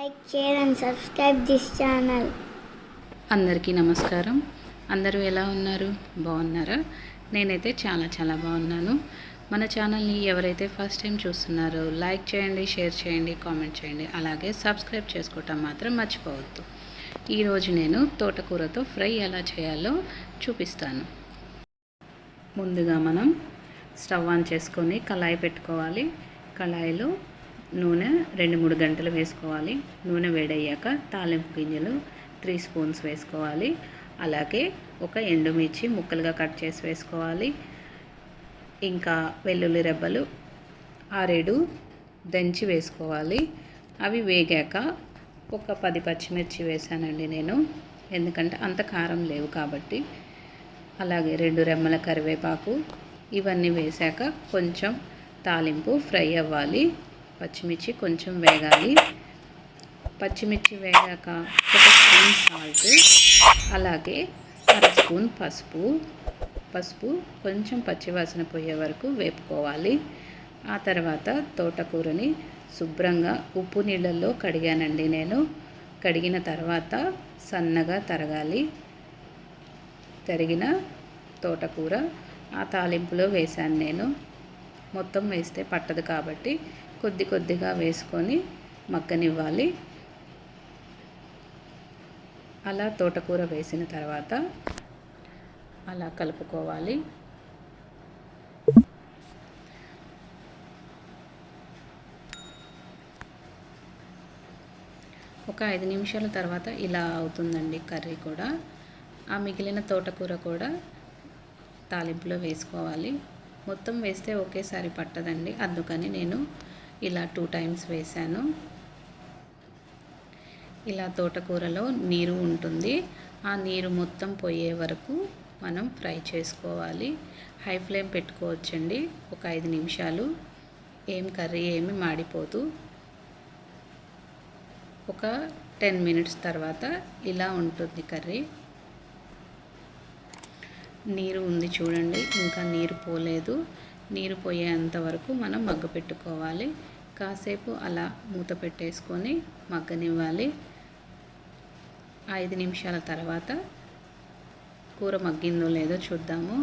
Like, share and subscribe this channel. అందరికీ నమస్కారం. అందరూ ఎలా ఉన్నారు? బాగున్నారా? నేనైతే చాలా బాగున్నాను. మన ఛానల్ని ఎవరైతే ఫస్ట్ టైం చూస్తున్నారో లైక్ చేయండి, షేర్ చేయండి, కామెంట్ చేయండి. అలాగే సబ్స్క్రైబ్ చేసుకోవటం మాత్రం మర్చిపోవద్దు. ఈరోజు నేను తోటకూరతో ఫ్రై ఎలా చేయాలో చూపిస్తాను. ముందుగా మనం స్టవ్ ఆన్ చేసుకొని కళాయి పెట్టుకోవాలి. కళాయిలో నూనె 2-3 గంటలు వేసుకోవాలి. నూనె వేడయ్యాక తాలింపు గింజలు 3 స్పూన్స్ వేసుకోవాలి. అలాగే ఒక ఎండుమిర్చి ముక్కలుగా కట్ చేసి వేసుకోవాలి. ఇంకా వెల్లుల్లి రెబ్బలు 6-7 దంచి వేసుకోవాలి. అవి వేగాక ఒక 10 పచ్చిమిర్చి వేసానండి నేను, ఎందుకంటే అంత కారం లేవు కాబట్టి. అలాగే 2 రెమ్మల కరివేపాకు, ఇవన్నీ వేసాక కొంచెం తాలింపు ఫ్రై అవ్వాలి. పచ్చిమిర్చి కొంచెం వేగాలి. పచ్చిమిర్చి వేగాక ఒక స్పూన్ సాల్ట్, అలాగే 1/2 స్పూన్ పసుపు కొంచెం పచ్చివాసన పోయే వరకు వేపుకోవాలి. ఆ తర్వాత తోటకూరని శుభ్రంగా ఉప్పు నీళ్ళల్లో కడిగానండి నేను. కడిగిన తర్వాత సన్నగా తరగాలి. తరిగిన తోటకూర ఆ తాలింపులో వేశాను నేను. మొత్తం వేస్తే పట్టదు కాబట్టి కొద్దిగా వేసుకొని మగ్గనివ్వాలి. అలా తోటకూర వేసిన తర్వాత అలా కలుపుకోవాలి. ఒక 5 నిమిషాల తర్వాత ఇలా అవుతుందండి కర్రీ కూడా. ఆ మిగిలిన తోటకూర కూడా తాలింపులో వేసుకోవాలి. మొత్తం వేస్తే ఒకేసారి పట్టదండి, అందుకని నేను ఇలా 2 టైమ్స్ వేసాను. ఇలా తోటకూరలో నీరు ఉంటుంది. ఆ నీరు మొత్తం పోయే వరకు మనం ఫ్రై చేసుకోవాలి. హై ఫ్లేమ్ పెట్టుకోవచ్చండి. ఒక 5 నిమిషాలు కర్రీ ఏమి మాడిపోదు. ఒక 10 మినిట్స్ తర్వాత ఇలా ఉంటుంది కర్రీ. నీరు ఉంది చూడండి, ఇంకా నీరు పోలేదు. నీరు పోయేంత వరకు మనం మగ్గ పెట్టుకోవాలి. కాసేపు అలా మూత పెట్టేసుకొని మగ్గనివ్వాలి. 5 నిమిషాల తర్వాత కూర మగ్గిందో లేదో చూద్దాము.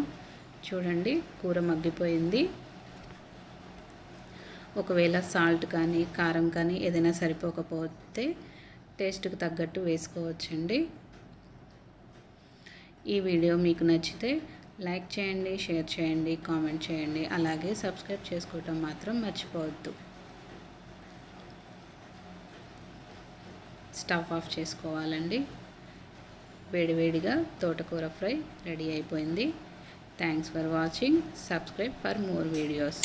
చూడండి, కూర మగ్గిపోయింది. ఒకవేళ సాల్ట్ కానీ కారం కానీ ఏదైనా సరిపోకపోతే టేస్ట్కి తగ్గట్టు వేసుకోవచ్చండి. ఈ వీడియో మీకు నచ్చితే లైక్ చేయండి, షేర్ చేయండి, కామెంట్ చేయండి. అలాగే సబ్స్క్రైబ్ చేసుకోవటం మాత్రం మర్చిపోవద్దు. స్టవ్ ఆఫ్ చేసుకోవాలండి. వేడివేడిగా తోటకూర ఫ్రై రెడీ అయిపోయింది. Thanks for watching. Subscribe for more videos.